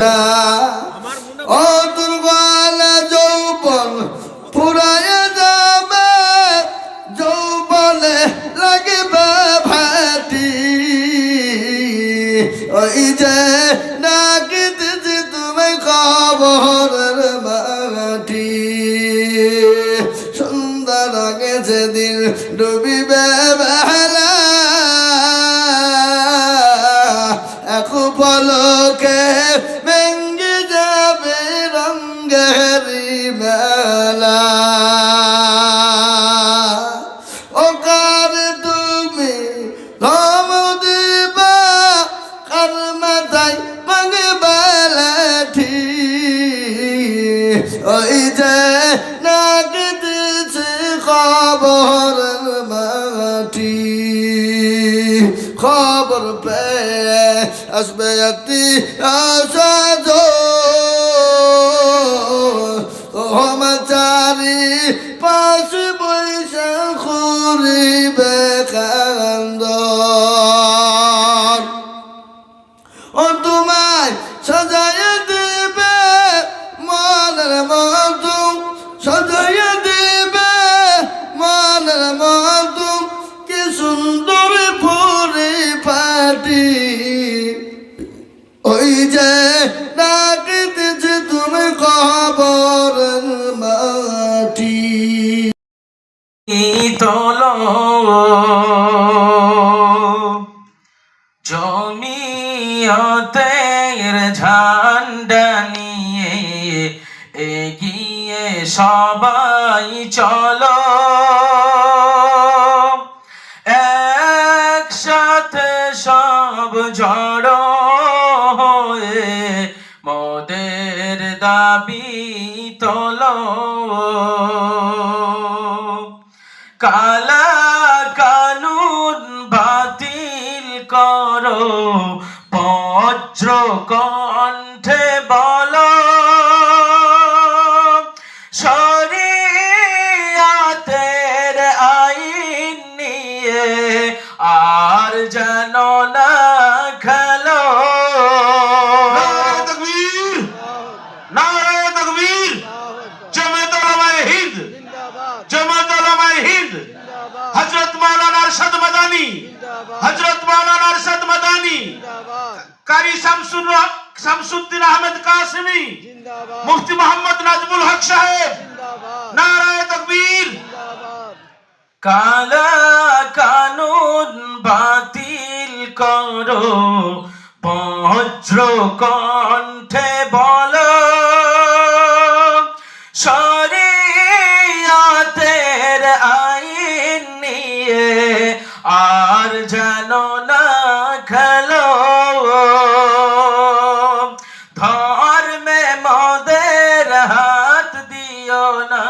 তা ও দুর্বল যৌবন ফুরায় যাবে যৌবনে লাগবে ভাটি ওই যে ডাকিতেছি তুমি খবরের মাটি সুন্দর আগে যেদিন ডুবিবে বেলা এক পলকে ভেঙ্গে যাবে রঙ্গের মেলা ও কার তুমি ধম দিবা কার মাথায় ভাঙবে লাঠি ওই যে নাগিতেছে খবরের মাটি খবর পেয়ে আসবে একটি আশা চারি পাশে বৈশা করিবে কান্দ ও তোমায় সাজাইয়া দিবে মনের মতো সাজাইয়া দিবে মনের মতো কি সুন্দর পরিপাটি ওই যে ডাকিতেছে তুমি খবরের মাটি তোলো জমিয়তের ঝান্ডা নিয়ে এগিয়ে সবাই চলো একসাথে সব জড়ো হয়ে মোদের দাবি তোলো কালা কানুন বাতিল করো বজ্র কণ্ঠে বলো শরিয়াতের আইন নিয়ে আর যেন না খেলো হযরত মাওলানা আরশাদ মাদানী হযরত মাওলানা আরশাদ মাদানী কারি শামসুদ্দিন আহমেদ কাসেমি মুফতি মোহাম্মদ নাজমুল হক সাহেব নারায়ে তাকবীর কালা কানুন বাতিল করো বজ্র কণ্ঠে বলো শরিয়াতের আইন নিয়ে আর যেন না খেলো ধর্মে মদের হাত দিও না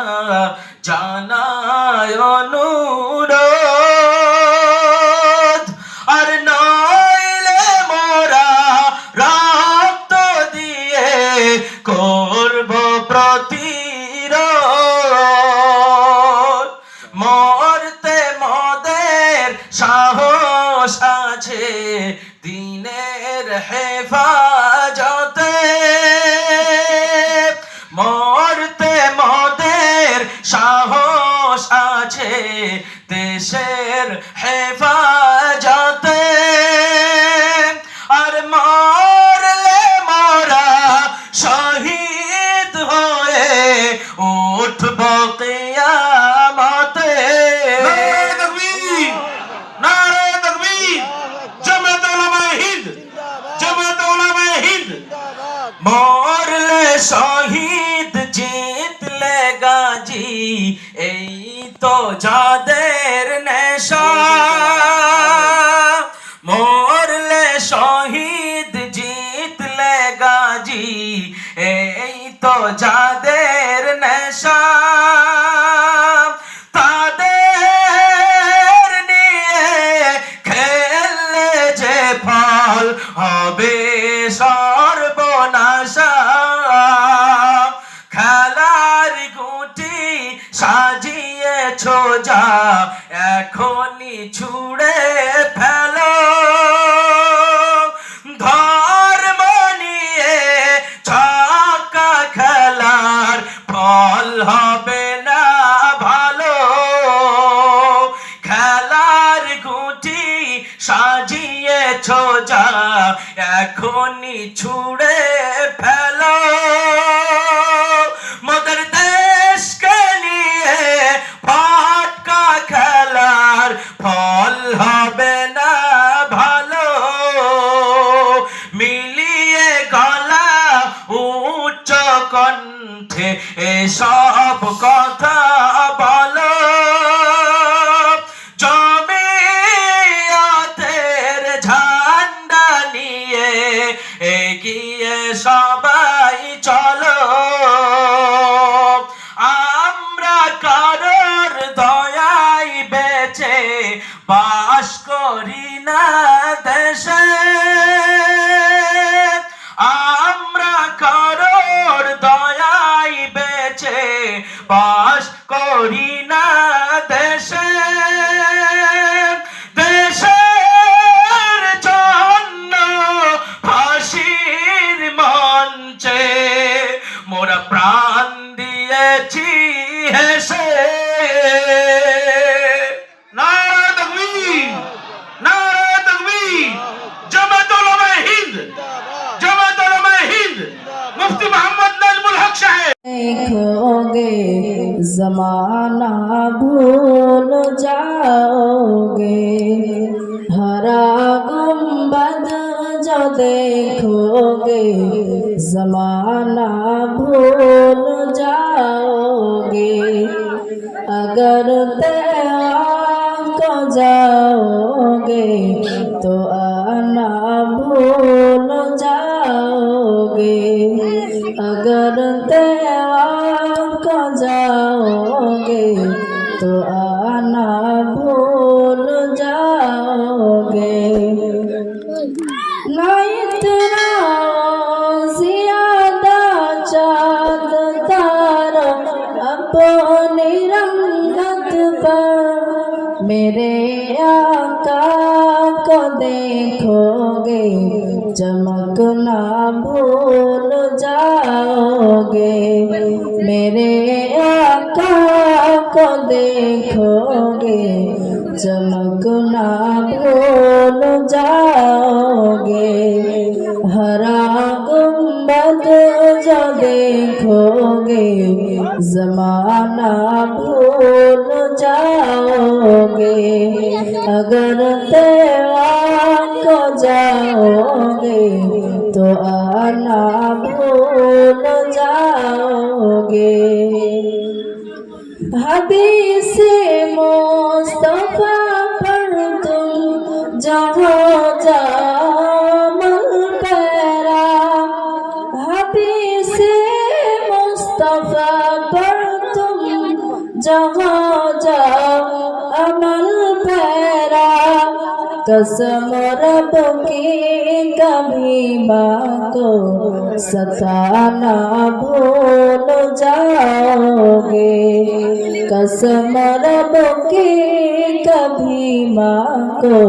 জানায় অনুরোধ আর নইলে মোরা রক্ত দিয়ে করব প্রতিরোধ মরতে মদের সাহস আছে দিনের হেফাজতে মরতে মদের সাহস আছে দেশের হেফাজতে আর মরলে মোরা শহীদ হয়ে উঠব কিয়ামতে নারে তাকবীর নারে তাকবীর জামাত উলামায়ে হিন্দ জামাত উলামায়ে হিন্দ মরলে শহীদ জিতলে গাজী এই তো যাদের নেশা মরলে শহীদ জিতলে গাজী এই তো যাদের নেশা তাদের নিয়ে খেললে যে ফল হবে সর্বনাশা খেলার গুটি সাজিয়েছ যা এখনই ছুড়ে ফেলো ধর্ম নিয়ে এখনই ছুড়ে ফেলো মোদের দেশকে নিয়ে ফাটকা খেলার ফল হবে না ভালো মিলিয়ে গলা উচ্চ কণ্ঠে এসব কথা বলো জমিয়তের ঝান্ডা নিয়ে এগিয়ে সবাই চলো আমরা কারোর দয়ায় বেঁচে বাস করি না দেশে আমরা কারোর দয়ায় বেঁচে বাস করি না দেশে দেশের জন্য ফাঁসির মঞ্চে মোরা প্রাণ দিয়েছি হেসে নারা তাকবীর নারা তাকবীর জামাত উলামায়ে হিন্দ জামাত উলামায়ে হিন্দ মুফতি মোহাম্মদ নাজমুল হক সাহেব देखोगे जमाना भूल जाओगे हरा गुंबद जो देखोगे जमाना भूल जाओगे अगर तेरा को जाओगे तो आना भूल जाओगे अगर तेरा को जाओगे तो आना भूल जाओगे ना इतना ज्यादा चाँद तारा अपनी रंगत पर मेरे आका को देखोगे चमकना भूल जाओगे मेरे आका को देखोगे चमकना भूल जाओगे हरा गुंबद जो देखोगे जमाना भूल जाओगे अगर तेरा को जाओगे तो आना भूल जाओगे हदीस मुस्तफा पर तुम जहाँ जामल पैरा हदीस मुस्तफा पर तुम जहाँ जाओ अमल पैरा कसम रब की कभी माँ को सताना भूल जाओगे कसम रब की कभी माँ को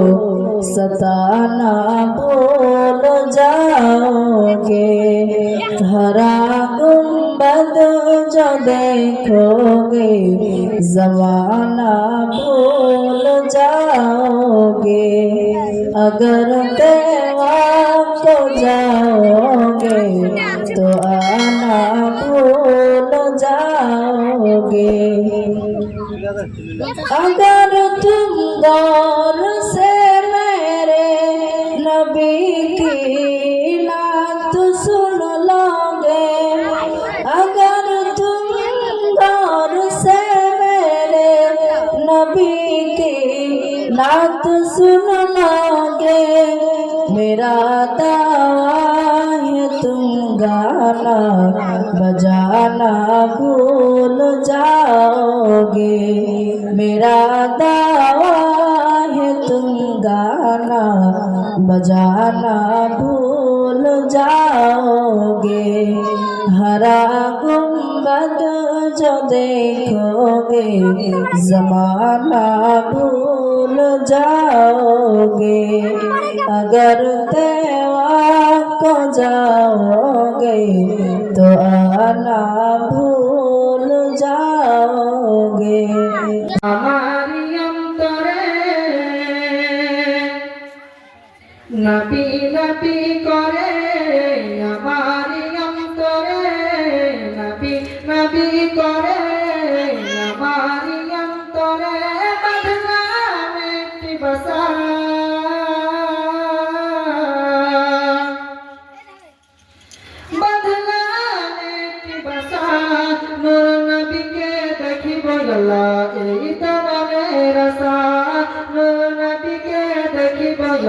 सताना भूल जाओगे हरा गुंबद जो देखोगे जमाना भूल जाओगे अगर तेरा को जाओगे तो आना भूल जाओगे अगर तुम गौर से मेरे नबी की नात सुन लोगे अगर तुम गौर से मेरे नबी की नात सुन लोगे मेरा दावा है तुम गाना बजाना भूल जाओगे मेरा दावा है तुम गाना बजाना भूल जाओगे हरा गुंबद जो देखोगे जमाना भूल जाओगे अगर तेरा को जाओगे तो आना भूल जाओगे हमारी अंतरे नबी नबी कर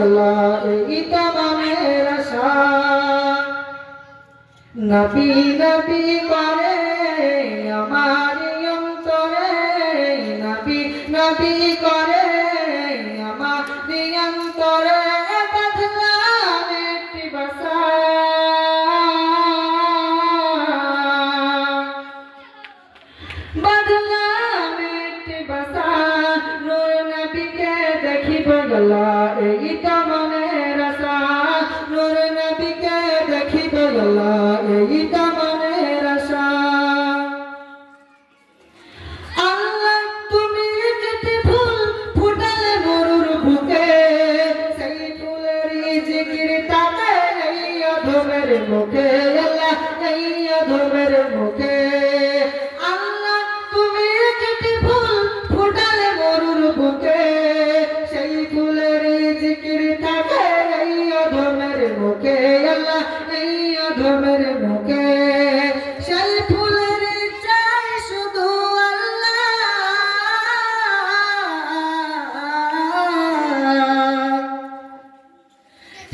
আল্লাহ এই তো মনের আশা নবী নবী করে আমার অন্তরে নবী নবী করে আমার অন্তরে বাঁধলাম একটি বাসা বাঁধলাম একটি বাসা নূর নবীকে দেখিব আল্লাহ এই তো মনের আশা নূর নবীকে দেখিব আল্লাহ এই তো মনের আশা আল্লাহ তুমি একটি ফুল ফুটালে মরুর বুকে সেই ফুলের জিকির তাকে এই অধমের মুখে আল্লাহ এই অধমের মুখে আল্লাহ তুমি একটি ফুল ফুটালে মরুর বুকে সেই ফুলের জিকির তাকে এই অধমের মুখে আল্লাহ এই অধমের মুখে সেই ফুলের চাই শুধু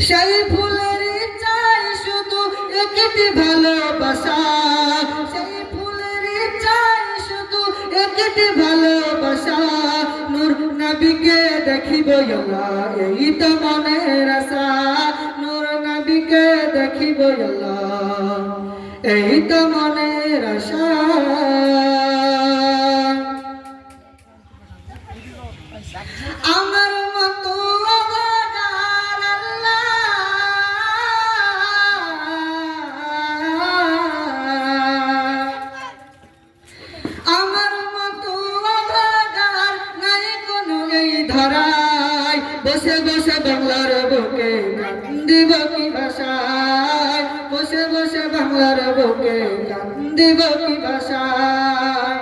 সেই ফুলের চাই শুধু একটি ভালোবাসা সেই ফুলের চাই শুধু একটি ভালোবাসা নূর নবীকে দেখিব আল্লাহ এই তো মনের আশা নূর নবীকে দেখিব আল্লাহ এই তো মনের আশা আমার মতো অভাগার আল্লাহ আমার মতো অভাগার নাই কোনো এই ধরায় বসে বসে বাংলার বুকে কান্দিব কি ভাষায় বসে বসে বাংলার বুকে কান্দিব কি ভাষায়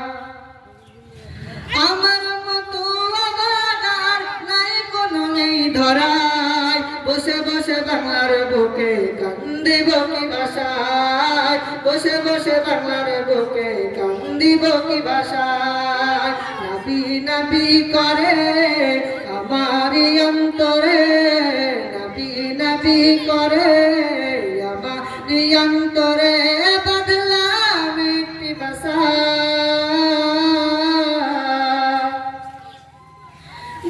আমার মতো অভাগার নাই কোনো এই ধরায় বসে বসে বাংলার বুকে কান্দিব কি ভাষায় বসে বসে বাংলার বুকে কান্দিব কি ভাষায় নবী নবী করে আমার অন্তরে নবী নবী করে আমার অন্তরে বাঁধলাম একটি বাসা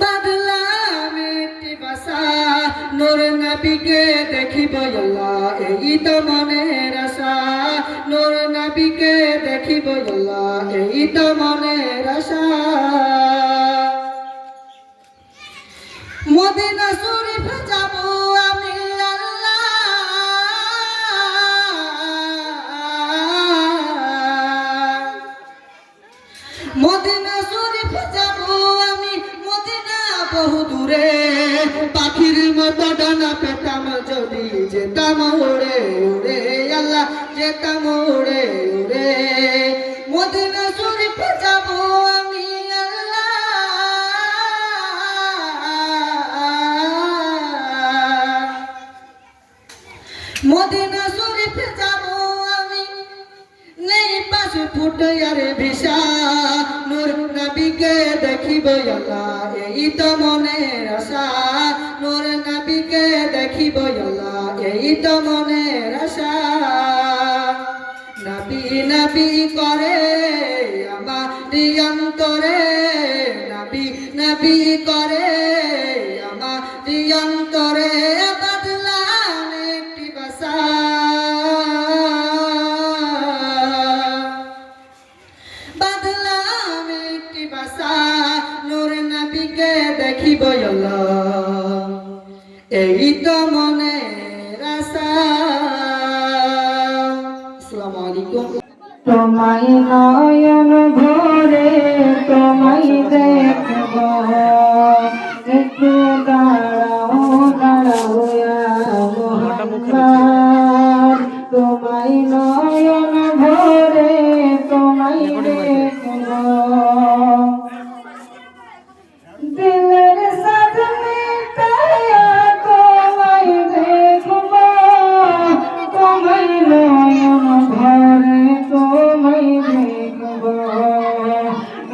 বাঁধলাম একটি বাসা নূর নবীকে দেখিব আল্লাহ এই তো মনের আশা নূর নবীকে দেখিব আল্লাহ এই তো মনের আশা মদিনা শরীফ যাব আমি আল্লাহ মদিনা শরীফ যাব আমি মদিনা বহু দূরে পাখির মতো ডানা পেতাম যদি যেতাম উড়ে উড়ে আল্লাহ যেতাম উড়ে উড়ে মদিনা শরীফ যাব আমি আল্লাহ মদিনা শরীফ যাব আমি নেই পাশে ফুটে আর ভিসা নূর নবীকে দেখিব আল্লাহ এই তো মনের আশা নূর নবীকে দেখিব আল্লাহ এই তো মনের আশা নবী নবী করে আমার অন্তরে নবী নবী করে আমার অন্তরে বাঁধলাম একটি বাসা বাঁধলাম একটি বাসা নূর নবীকে দেখিব আল্লাহ এই তো মনের আশা আসসালামু আলাইকুম তোমায় নয়ন ভরে তোমায় দেখব একটু দাঁড়াও দাঁড়াও মোহাম্মদ তোমায় নয়ন ভরে তোমায় দেখব দিলের সাথ মিটায়া তোমায় দেখব তোমায় নয়ন ভরে তোমায় দেখব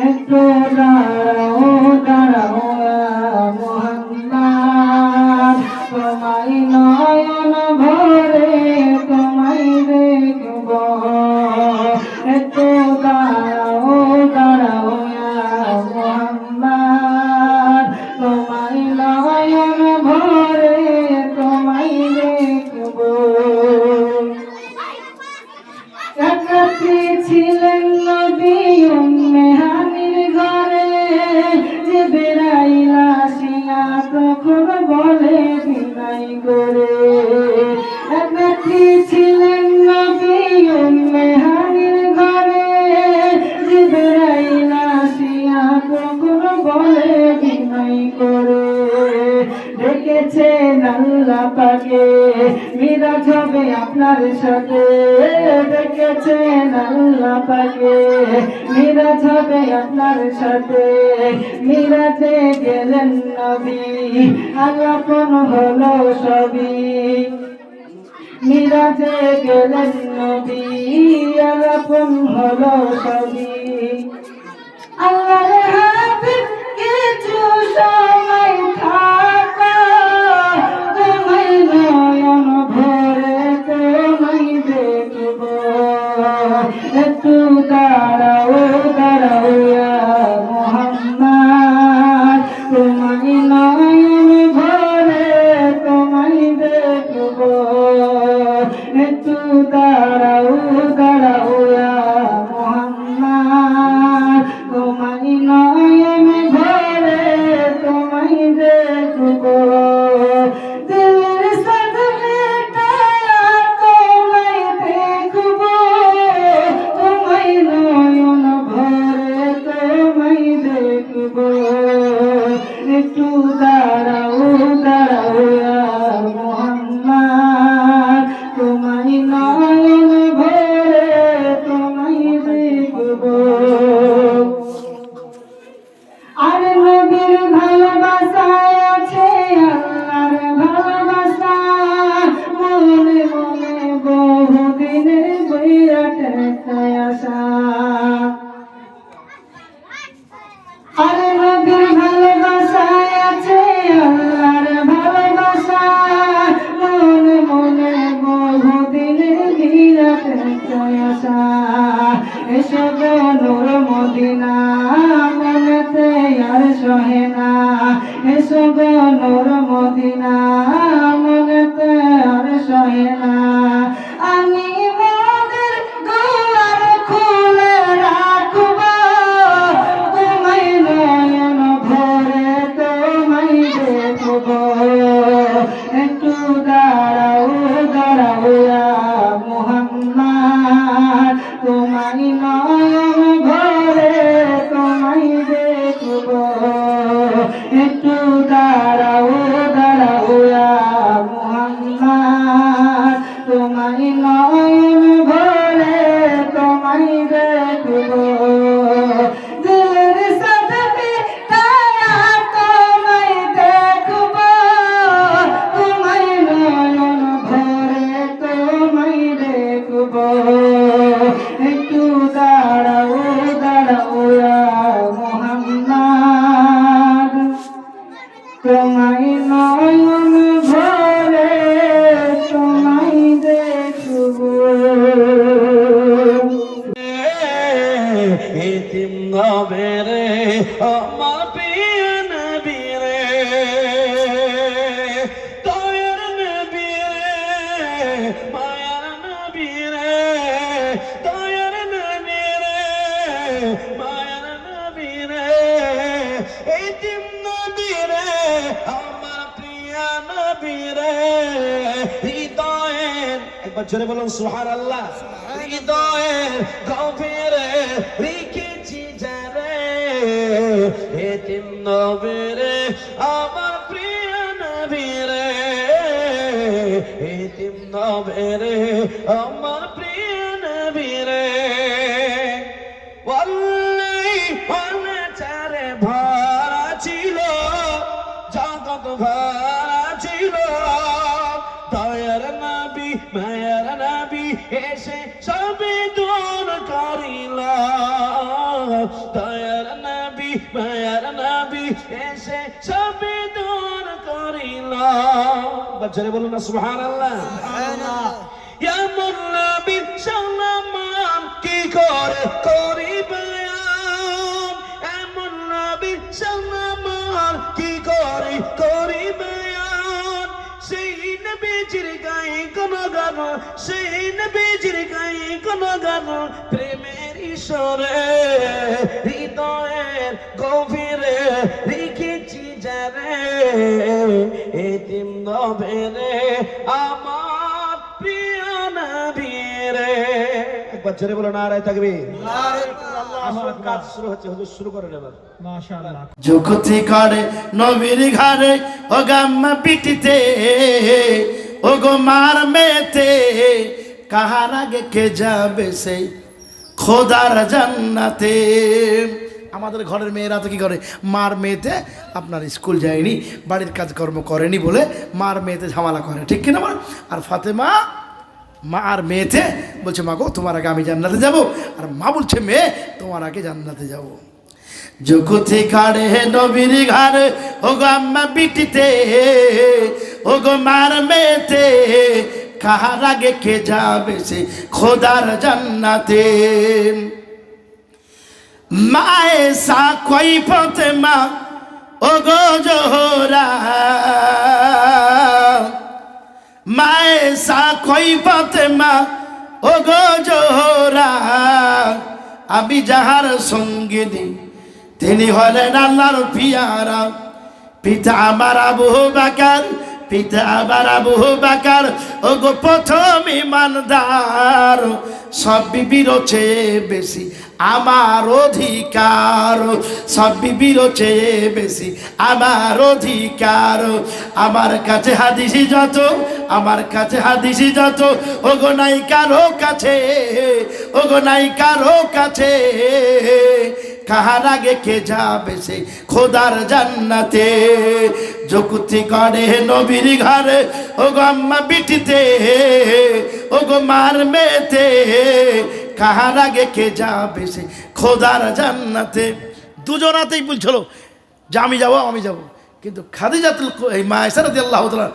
একটু দাঁড়াও দাঁড়াও মোহাম্মদ হবে আপনার সাথে দেখেছেন আল্লাহ পাকে মিরাজ হবে আপনার সাথে মিরাজে গেলেন নবী আলাপন হলো সবই মিরাজে গেলেন নবী আলাপন হলো সবই আল্লাহর হাবিব কিছু সময় থাকা তোমায় নয়ন ভরে তোমায় দেখব একটু দাঁড়াও দাঁড়াও ইয়া মুহাম্মদ তোমায় নয়ন ভরে তোমায় দেখব একটু দাঁড়াও দাঁড়াও ইয়া মুহাম্মদ তোমায় নয়ন ভরে তোমায় দেখব দিলের সাধনে তোমায় দেখব তোমায় নয়ন ভরে তোমায় দেখব একটু দাঁড়াও দাঁড়াও ইয়া মুহাম্মদ তোমায় নয়ন ভরে তোমায় দেখব আর নবীর ভালোবাসায় আছে আল্লাহর ভালোবাসা মনে মনে বহুদিনের বৈরাট আশা আর নবীর ভালোবাসায় আছে আল্লাহর ভালোবাসা মনে মনে বহুদিনের বিরাট আশা এসব নূর মদিনা মনেতে আর সহে না এসব নূর মদিনা মনেতে আর সহে না আমি মোদের দুয়ার খুলে রাখব তোমায় নয়ন ভরে তোমায় দেখব একটু দাঁড়াও দাঁড়াও ইয়া মুহাম্মদ তোমায় নয়ন ভরে তোমায় দেখব একটু দাঁড়াও দাঁড়াও ইয়া মুহাম্মদ তোমায় নয়ন ভরে তোমায় দেখব দিলের সাথে তারা তোমায় দেখব তোমায় নয়ন ভরে তোমায় দেখব একটু দাঁড়াও দাঁড়াও ইয়া মুহাম্মদ তোমায় নয়ন ভরে তোমায় দেখব এতিম নবেরে আমার প্রিয় নবী রে দয়ার নবী রে মায়ার নবী রে দয়ার নবী রে মায়ার নবী রে এতিম নবী রে আমার প্রিয় নবী রে হৃদয়ের একবার জোরে বলুন সুবহানাল্লাহ হৃদয়ের গভীরে রেখেছি যারে এতিম নবী রে আমার প্রিয় নবী রে এতিম নবী রে আমার প্রিয় নবী রে ওয়াল্লাহি চারে ভরা ছিল জগৎ ভরা ছিল দয়ার নবী মায়ার নবী এসে সবে দূর করিল দয়ার নবী মায়ার নবী এসে সবে দূর করিল বাচ্চারে বলুন না সুবহানাল্লাহ ইয়া মোর নবী সালাম কি করে করি বয়ান এমন নবী সালাম কি করে করি বয়ান সেই নবীজির গায়ে কোন গান সেই নবীজির গায়ে কোন গান প্রেমের ঈশ্বরে হৃদয়ের গভীরে রেখেছি যারে এতিম নবী রে আমার প্রিয় নবী রে একবার জোরে বলো নারায়ে তাকবীর আমার কাজ শুরু হচ্ছে হুজুর শুরু করেন এবার মাশাআল্লাহ যুগতি ঘরে নবীর ঘরে ও গাম্মা পিটিতে ও গো মার মেতে কাহার আগে কে যাবে সেই খোদার জান্নাতে। আমাদের ঘরের মেয়েরা তো কি করে, মার মেয়েতে আপনার স্কুল যায়নি, বাড়ির কাজকর্ম করেনি বলে মার মেয়েতে ঝামেলা করে, ঠিক কিনা বল? আর ফাতেমা মা আর মেয়েতে বলছে মা গো তোমার আগে আমি জান্নাতে যাব, আর মা বলছে মেয়ে তোমার আগে জান্নাতে যাব। জগতে কাড়ে নবীর ঘর ও গো আম্মা বিটিতে, ও গো মার মেয়েতে কাহার আগে কে যাবে সে খোদার জান্নাতে। মায়ে সা কই ফাতেমা ও গো জোহরা, মায়ে সা কই ফাতেমা ও গো জোহরা, আমি যাহার সঙ্গিনী তিনি হলেন আল্লাহর পিয়ারা। পিতা আমার আবু বকর, পিতা আমার আবু বকর ও গো প্রথম ইমানদার, সব বিবির চেয়ে বেশি আমার অধিকার, সব বিবির চেয়ে বেশি আমার অধিকার। আমার কাছে হাদিসি যত, আমার কাছে হাদিসি যত, ও গো নাই কারো কাছে, ও গো নাই কারো কাছে, কাহার আগে কে যাবে সে খোদার জান্নাতে। যকুতি করে নবীর ঘরে ও গো আম্মা বিটিতে, ও গো মার মেয়েতে কাহার আগে কে যাবে সে খোদার জান্নাতে। দুজনাতেই বলছিল যে আমি যাবো, আমি যাবো, কিন্তু খাদিজাতুল এই মা আয়েশা রাদিয়াল্লাহু তাআলা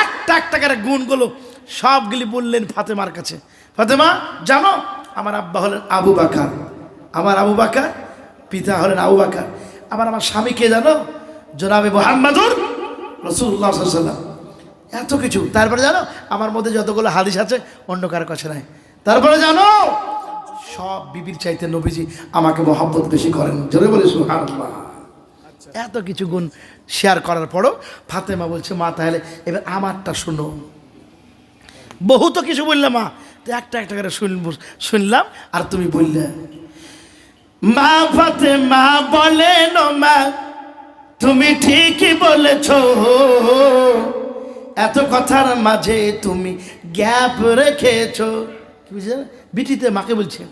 একটা একটা করে গুণগুলো সবগুলি বললেন ফাতেমার কাছে। ফাতেমা জানো আমার আব্বা হলেন আবু বকর, আমার আবু বকর পিতা হলেন আবু বকর, আমার স্বামী কে জানো, জনাবে মুহাম্মদুর রাসূলুল্লাহ সাল্লাল্লাহু আলাইহি ওয়াসাল্লাম। এত কিছু। তারপরে জানো আমার মধ্যে যতগুলো হাদিস আছে অন্য কারো কাছে নাই। তারপরে জানো সব বিবির চাইতে নবীজি আমাকে মহব্বত বেশি করেন, জোরে বলে সুবহানাল্লাহ। এত কিছু গুণ শেয়ার করার পরও ফাতেমা বলছে মা তাহলে এবার আমারটা শুনো। বহু তো কিছু বললে মা, তো একটা একটা করে শুনলাম আর তুমি বললে। মা ফাতেমা বলেন মা তুমি ঠিকই বলেছ, এত কথার মাঝে তুমি গ্যাপ রেখেছো। কি বুঝলে বিটিতে মাকে বলছে,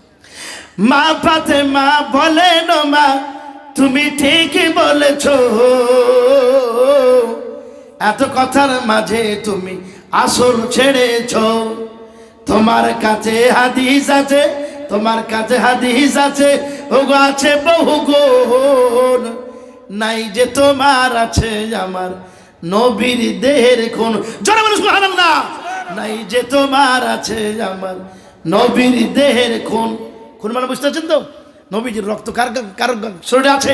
মা ফাতেমা বলেন মা তুমি ঠিকই বলেছ, এত কথার মাঝে তুমি আসল ছেড়েছ। তোমার কাছে হাদিস আছে, তোমার কাছে হাদিস আছে, ওগো আছে বহু গুণ, নাই যে তোমার আছে আমার নবীর দেহের খুন। জোরে বলো সুবহানাল্লাহ। নাই যে তোমার আছে আমার নবীর দেহের খুন। খুন মানে বুঝতে পারছেন তো, নবীজির রক্ত কার কার শরীরে আছে?